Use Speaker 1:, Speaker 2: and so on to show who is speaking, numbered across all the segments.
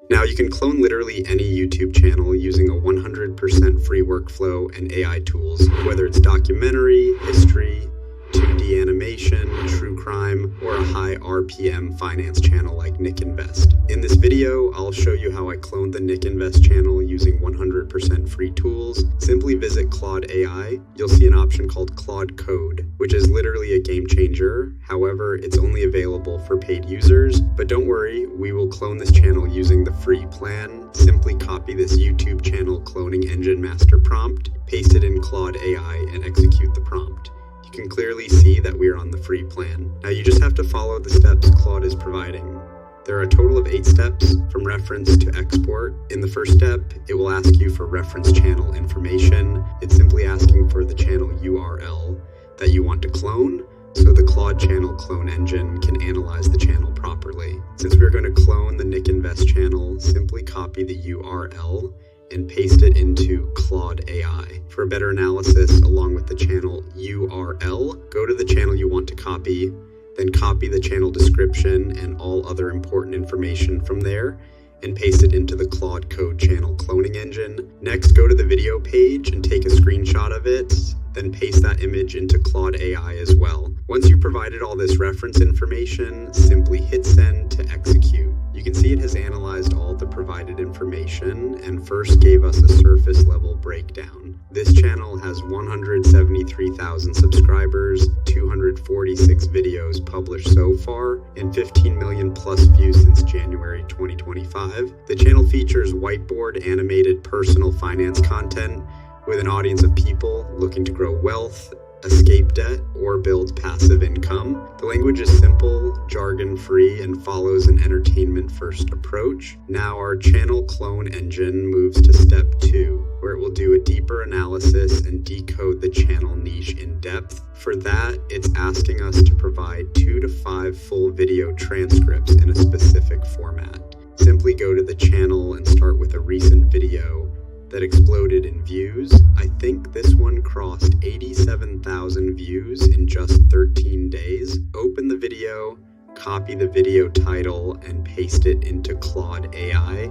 Speaker 1: Now, you can clone literally any YouTube channel using a 100% free workflow and AI tools, whether it's documentary, history, 2D animation, true crime, or a high RPM finance channel like Nick Invest. In this video, I'll show you how I cloned the Nick Invest channel using 100% free tools. Simply visit Claude AI. You'll see an option called Claude Code, which is literally a game changer. However, it's only available for paid users. But don't worry, we will clone this channel using the free plan. Simply copy this YouTube channel cloning engine master prompt, paste it in Claude AI, and execute the prompt. You can clearly see that we are on the free plan. Now you just have to follow the steps Claude is providing. There are a total of 8 steps from reference to export. In the first step, it will ask you for reference channel information. It's simply asking for the channel URL that you want to clone, so the Claude channel clone engine can analyze the channel properly. Since we're going to clone the Nick Invest channel, simply copy the URL and paste it into Claude AI. For a better analysis, along with the channel URL, go to the channel you want to copy, then copy the channel description and all other important information from there, and paste it into the Claude Code channel cloning engine. Next, go to the video page and take a screenshot of it, then paste that image into Claude AI as well. Once you've provided all this reference information, simply hit send to execute. You can see it has analyzed all the provided information and first gave us a surface level breakdown. This channel has 173,000 subscribers, 246 videos published so far, and 15 million plus views since January 2025. The channel features whiteboard animated personal finance content with an audience of people looking to grow wealth, escape debt, or build passive income. The language is simple, jargon-free, and follows an entertainment-first approach. Now our channel clone engine moves to step 2, where it will do a deeper analysis and decode the channel niche in depth. For that, it's asking us to provide 2 to 5 full video transcripts in a specific format. Simply go to the channel and start with a recent video that exploded in views. I think this one crossed 87,000 views in just 13 days. Open the video, copy the video title, and paste it into Claude AI.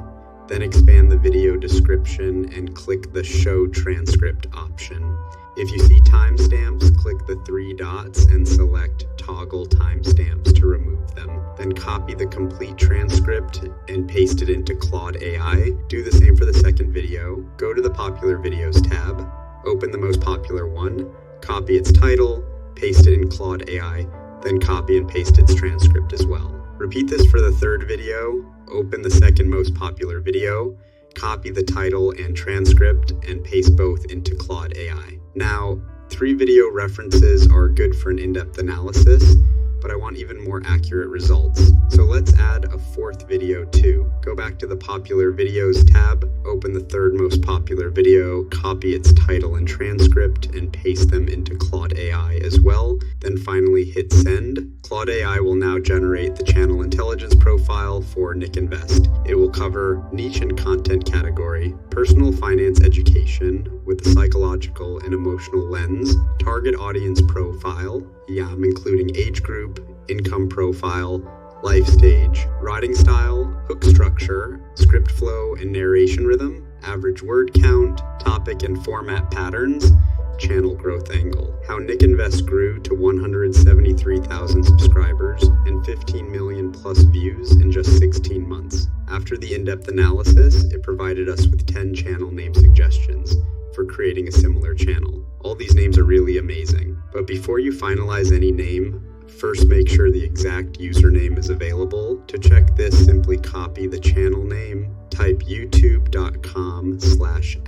Speaker 1: Then expand the video description and click the Show Transcript option. If you see timestamps, click the 3 dots and select Toggle Timestamps to remove them. Then copy the complete transcript and paste it into Claude AI. Do the same for the second video. Go to the Popular Videos tab, open the most popular one, copy its title, paste it in Claude AI, then copy and paste its transcript as well. Repeat this for the third video. Open the second most popular video, copy the title and transcript, and paste both into Claude AI. Now, 3 video references are good for an in-depth analysis, but I want even more accurate results. So let's add a 4th video too. Go back to the Popular Videos tab, open the 3rd most popular video, copy its title and transcript, and paste them into Claude AI as well. Then finally hit send. Claude AI will now generate the channel intelligence profile for Nick Invest. It will cover niche and content category, personal finance education with a psychological and emotional lens, target audience profile, including age group, income profile, life stage, writing style, hook structure, script flow and narration rhythm, average word count, topic and format patterns, channel growth angle, how Nick Invest grew to 173,000 subscribers and 15 million plus views in just 16 months. After the in-depth analysis, it provided us with 10 channel name suggestions for creating a similar channel. All these names are really amazing, but before you finalize any name, first make sure the exact username is available. To check this, simply copy the channel name, type youtube.com/@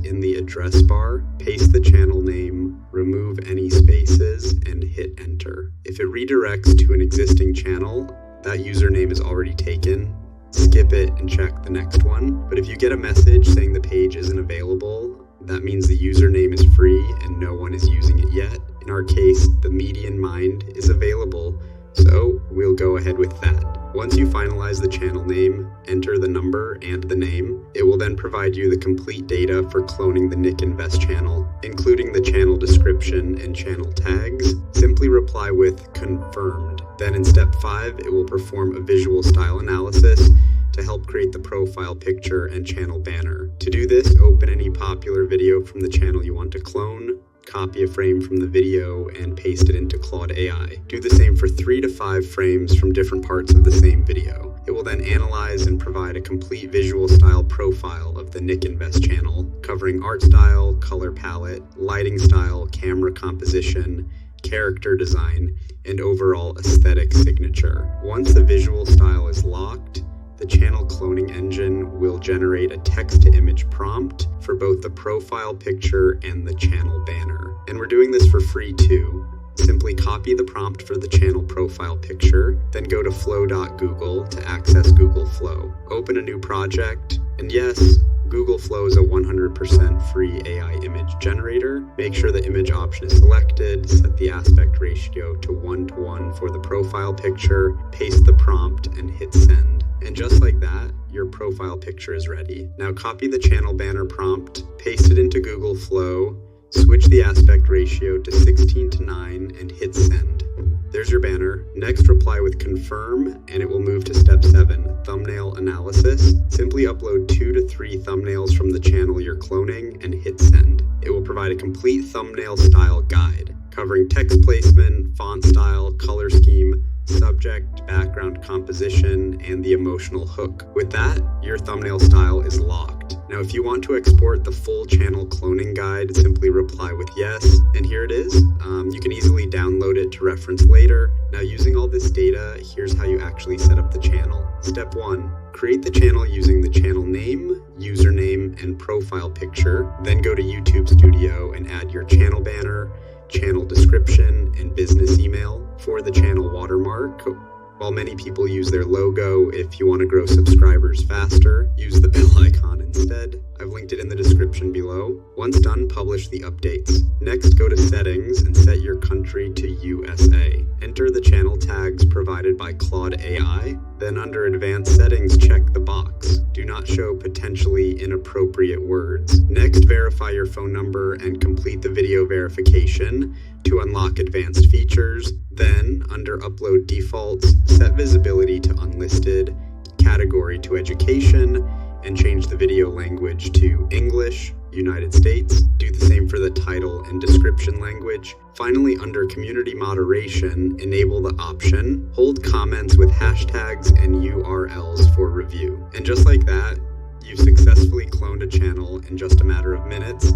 Speaker 1: in the address bar, paste the channel name, remove any spaces, and hit enter. If it redirects to an existing channel, that username is already taken. Skip it and check the next one. But if you get a message saying the page isn't available, that means the username is free and no one is using it yet. In our case, the median mind is available, so we'll go ahead with that. Once you finalize the channel name, enter the number and the name. It will then provide you the complete data for cloning the Nick Invest channel, including the channel description and channel tags. Simply reply with confirmed. Then in step 5, it will perform a visual style analysis to help create the profile picture and channel banner. To do this, open any popular video from the channel you want to clone, copy a frame from the video, and paste it into Claude AI. Do the same for 3 to 5 frames from different parts of the same video. It will then analyze and provide a complete visual style profile of the Nick Invest channel, covering art style, color palette, lighting style, camera composition, character design, and overall aesthetic signature. Once the visual style is locked, the channel cloning engine will generate a text-to-image prompt for both the profile picture and the channel banner. And we're doing this for free too. Simply copy the prompt for the channel profile picture, then go to flow.google to access Google Flow. Open a new project, and yes, Google Flow is a 100% free AI image generator. Make sure the image option is selected, set the aspect ratio to 1:1 for the profile picture, paste the prompt, and hit send. And just like that, your profile picture is ready. Now copy the channel banner prompt, paste it into Google Flow, switch the aspect ratio to 16:9 and hit send. There's your banner. Next, reply with confirm, and it will move to step 7, thumbnail analysis. Simply upload 2 to 3 thumbnails from the channel you're cloning and hit send. It will provide a complete thumbnail style guide, covering text placement, font style, color scheme, subject, background composition, and the emotional hook. With that, your thumbnail style is locked. Now, if you want to export the full channel cloning guide, simply reply with yes, and here it is. You can easily download it to reference later. Now, using all this data, here's how you actually set up the channel. Step 1, create the channel using the channel name, username, and profile picture. Then go to YouTube Studio and add your channel banner, channel description, and business email. For the channel watermark, while many people use their logo, if you want to grow subscribers faster, use the bell icon instead. I've linked it in the description below. Once done, publish the updates. Next, go to settings and set your country to USA. Enter the channel tags provided by Claude AI. Then under advanced settings, check the box. Do not show potentially inappropriate words. Next, verify your phone number and complete the video verification to unlock advanced features. Then, under Upload Defaults, set visibility to unlisted, category to education, and change the video language to English, United States. Do the same for the title and description language. Finally, under Community Moderation, enable the option, hold comments with hashtags and URLs for review. And just like that, you've successfully cloned a channel in just a matter of minutes.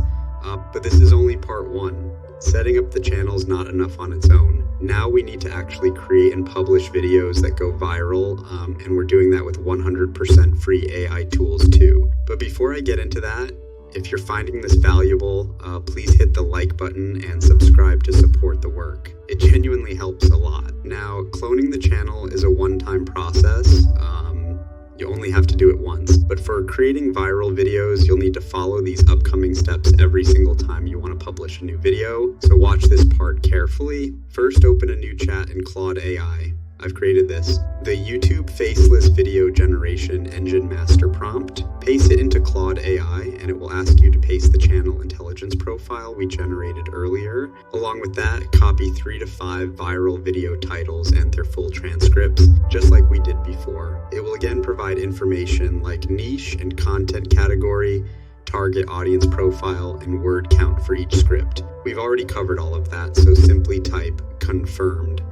Speaker 1: But this is only part 1. Setting up the channel is not enough on its own. Now we need to actually create and publish videos that go viral, and we're doing that with 100% free AI tools too. But before I get into that, if you're finding this valuable, please hit the like button and subscribe to support the work. It genuinely helps a lot. Now, cloning the channel is a one-time process. You only have to do it once. But for creating viral videos, you'll need to follow these upcoming steps every single time you want to publish a new video. So watch this part carefully. First, open a new chat in Claude AI. I've created this. The YouTube Faceless video generation engine master prompt. Paste it into Claude AI, and it will ask you to paste the channel intelligence profile we generated earlier. Along with that, copy 3 to 5 viral video titles and their full transcripts, just like we did before. It will again provide information like niche and content category, target audience profile, and word count for each script. We've already covered all of that, so simply type confirmed.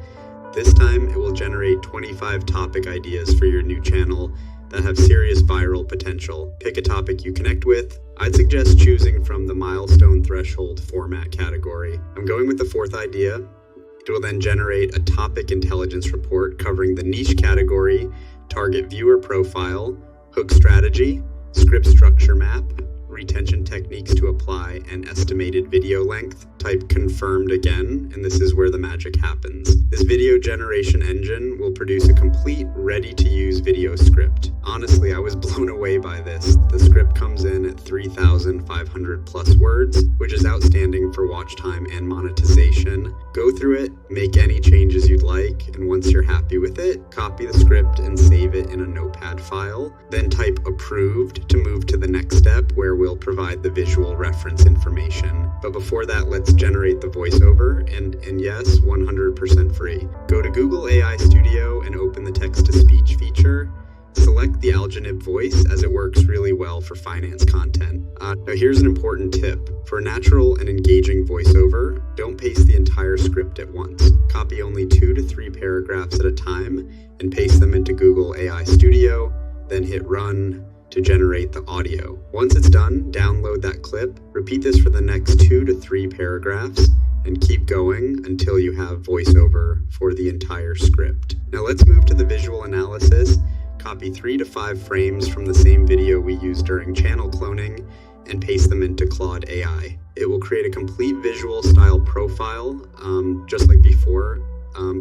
Speaker 1: This time, it will generate 25 topic ideas for your new channel that have serious viral potential. Pick a topic you connect with. I'd suggest choosing from the milestone threshold format category. I'm going with the 4th idea. It will then generate a topic intelligence report covering the niche category, target viewer profile, hook strategy, script structure map, retention techniques to apply, and estimated video length. Type confirmed again, and this is where the magic happens. This video generation engine will produce a complete, ready-to-use video script. Honestly, I was blown away by this. The script comes in at 3,500 plus words, which is outstanding for watch time and monetization. Go through it, make any changes you'd like, and once you're happy with it, copy the script and save it in a notepad file. Then type approved to move to the next step, where we'll provide the visual reference information. But before that, let's generate the voiceover, and yes, 100% free. Go to Google AI Studio and open the text-to-speech feature. Select the alginib voice as it works really well for finance content. Now here's an important tip. For a natural and engaging voiceover, don't paste the entire script at once. Copy only 2 to 3 paragraphs at a time and paste them into Google AI Studio, then hit run to generate the audio. Once it's done, download that clip, repeat this for the next 2 to 3 paragraphs, and keep going until you have voiceover for the entire script. Now let's move to the visual analysis. Copy 3 to 5 frames from the same video we used during channel cloning and paste them into Claude AI. It will create a complete visual style profile, just like before,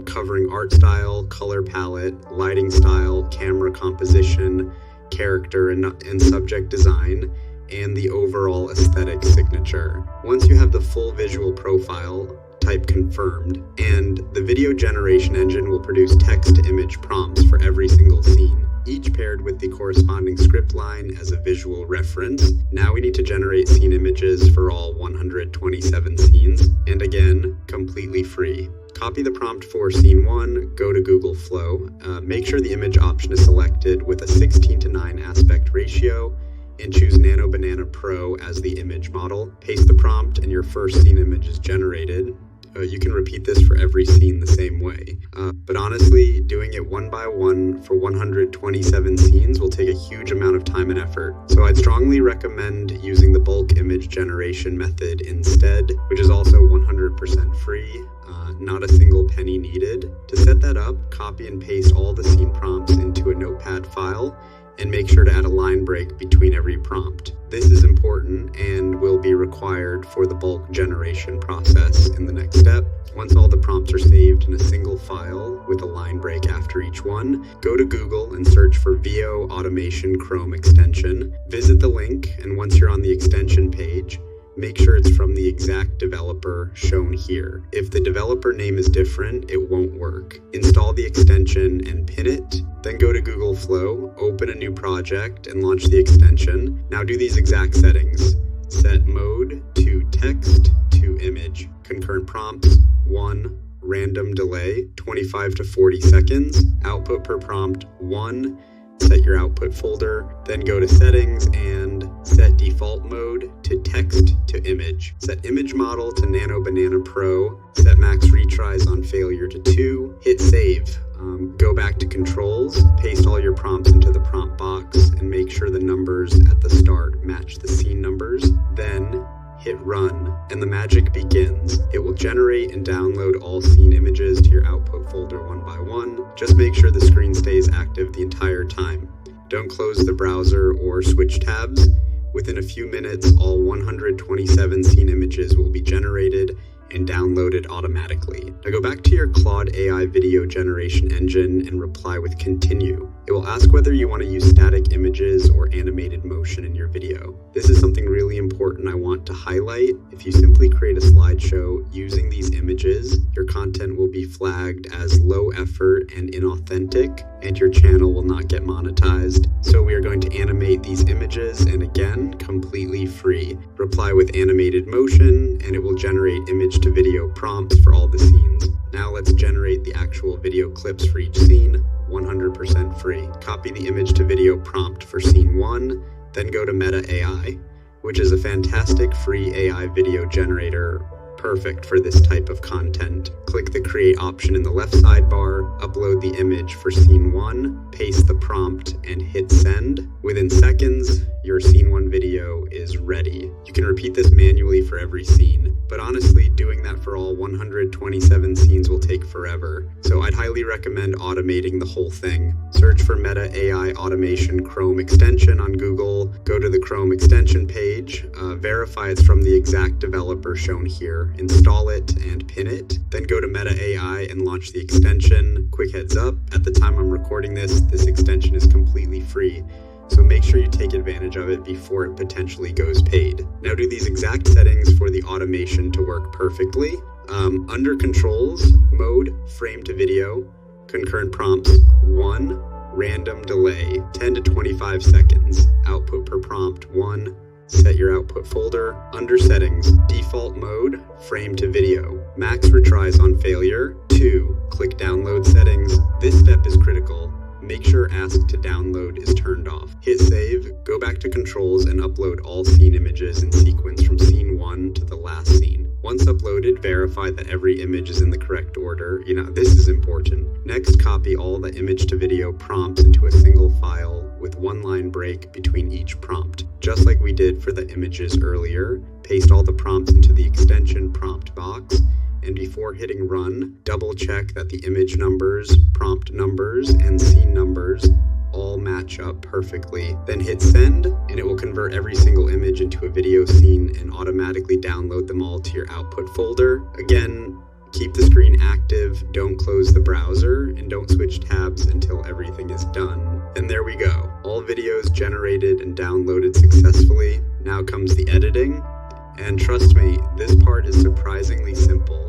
Speaker 1: covering art style, color palette, lighting style, camera composition, character and subject design, and the overall aesthetic signature. Once you have the full visual profile, type confirmed, and the video generation engine will produce text-to-image prompts for every single scene, each paired with the corresponding script line as a visual reference. Now we need to generate scene images for all 127 scenes, and again, completely free. Copy the prompt for scene 1, go to Google Flow, make sure the image option is selected with a 16:9 aspect ratio, and choose Nano Banana Pro as the image model. Paste the prompt and your first scene image is generated. You can repeat this for every scene the same way. But honestly, doing it one by one for 127 scenes will take a huge amount of time and effort. So I'd strongly recommend using the bulk image generation method instead, which is also 100% free, not a single penny needed. To set that up, copy and paste all the scene prompts into a notepad file, and make sure to add a line break between every prompt. This is important and will be required for the bulk generation process in the next step. Once all the prompts are saved in a single file with a line break after each one, go to Google and search for VO Automation Chrome extension. Visit the link, and once you're on the extension page, make sure it's from the exact developer shown here. If the developer name is different, it won't work. Install the extension and pin it, then go to Google Flow, open a new project, and launch the extension. Now do these exact settings. Set mode to text to image. Concurrent prompts, 1. Random delay, 25 to 40 seconds. Output per prompt, 1. Set your output folder, then go to settings and set default mode to text to image. Set image model to Nano Banana Pro, set max retries on failure to 2, hit save. Go back to controls, paste all your prompts into the prompt box, and make sure the numbers at the start match the scene numbers. Then hit run, and the magic begins. It will generate and download all scene images to your output folder one by one. Just make sure the screen stays active the entire time. Don't close the browser or switch tabs. Within a few minutes, all 127 scene images will be generated and downloaded automatically. Now go back to your Claude AI video generation engine and reply with continue. It will ask whether you want to use static images or animated motion in your video. This is something really important I want to highlight. If you simply create a slideshow using these images, your content will be flagged as low effort and inauthentic, and your channel will not get monetized. So we are going to animate these images, and again, completely free. Reply with animated motion, and it will generate image to video prompts for all the scenes. Now let's generate the actual video clips for each scene, 100% free. Copy the image to video prompt for scene 1, then go to Meta AI, which is a fantastic free AI video generator perfect for this type of content. Click the create option in the left sidebar, upload the image for scene 1, paste the prompt, and hit send. Within seconds, your scene 1 video is ready. You can repeat this manually for every scene, but honestly, doing that for all 127 scenes will take forever. So I'd highly recommend automating the whole thing. Search for Meta AI Automation Chrome extension on Google, go to the Chrome extension page, verify it's from the exact developer shown here, install it and pin it, then go to Meta AI and launch the extension. Quick heads up, at the time I'm recording this extension is completely free, so make sure you take advantage of it before it potentially goes paid. Now do these exact settings for the automation to work perfectly. Under controls, mode, frame to video, concurrent prompts, 1, random delay, 10 to 25 seconds, output per prompt, 1, set your output folder. Under settings, default mode, frame to video, max retries on failure, 2, click download settings. This step is critical. make sure Ask to Download is turned off. Hit save, go back to controls and upload all scene images in sequence from scene 1 to the last scene. Once uploaded, verify that every image is in the correct order. This is important. Next, copy all the image to video prompts into a single file with one line break between each prompt. Just like we did for the images earlier, paste all the prompts into the extension prompt box, and before hitting run, double check that the image numbers, prompt numbers, and scene numbers all match up perfectly. Then hit send, and it will convert every single image into a video scene and automatically download them all to your output folder. Again, keep the screen active, don't close the browser, and don't switch tabs until everything is done. And there we go. All videos generated and downloaded successfully. Now comes the editing. And trust me, this part is surprisingly simple,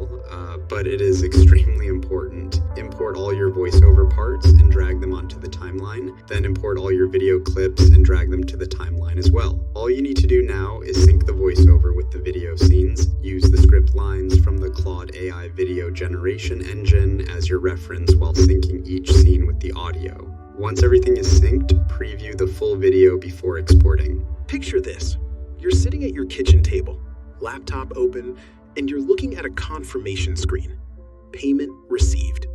Speaker 1: but it is extremely important. Import all your voiceover parts and drag them onto the timeline. Then import all your video clips and drag them to the timeline as well. All you need to do now is sync the voiceover with the video scenes. Use the script lines from the Claude AI video generation engine as your reference while syncing each scene with the audio. Once everything is synced, preview the full video before exporting.
Speaker 2: Picture this. You're sitting at your kitchen table, laptop open, and you're looking at a confirmation screen. Payment received.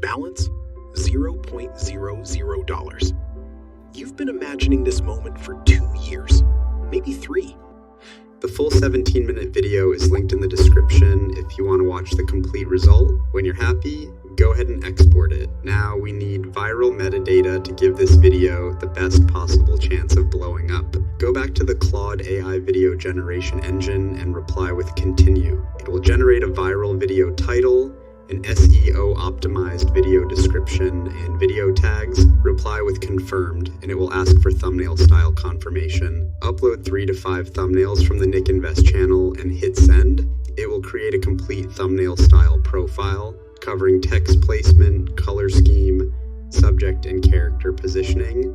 Speaker 2: Balance $0.00. You've been imagining this moment for 2 years, maybe 3.
Speaker 1: The full 17-minute video is linked in the description if you want to watch the complete result. When you're happy, go ahead and export it. Now we need viral metadata to give this video the best possible chance of blowing up. Go back to the Claude AI video generation engine and reply with continue. It will generate a viral video title, an SEO optimized video description, and video tags. Reply with confirmed, and it will ask for thumbnail style confirmation. Upload 3 to 5 thumbnails from the Nick Invest channel and hit send. It will create a complete thumbnail style profile covering text placement, color scheme, subject and character positioning,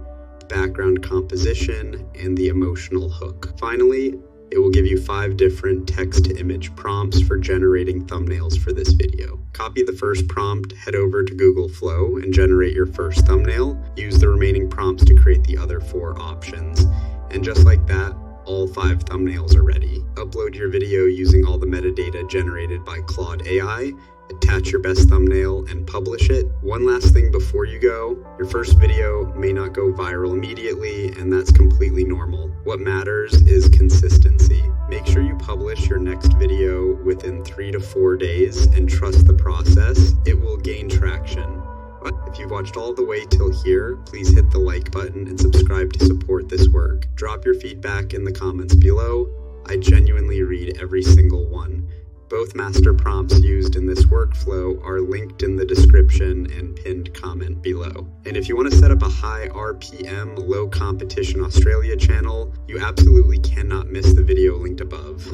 Speaker 1: background composition, and the emotional hook. Finally, it will give you 5 different text-to-image prompts for generating thumbnails for this video. Copy the first prompt, head over to Google Flow, and generate your first thumbnail. Use the remaining prompts to create the other 4 options. And just like that, all 5 thumbnails are ready. Upload your video using all the metadata generated by Claude AI, attach your best thumbnail, and publish it. One last thing before you go, your first video may not go viral immediately, and that's completely normal. What matters is consistency. Make sure you publish your next video within 3 to 4 days and trust the process. It will gain traction. But if you've watched all the way till here, please hit the like button and subscribe to support this work. Drop your feedback in the comments below. I genuinely read every single one. Both master prompts used in this workflow are linked in the description and pinned comment below. And if you want to set up a high RPM, low competition Australia channel, you absolutely cannot miss the video linked above.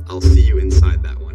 Speaker 1: I'll see you inside that one.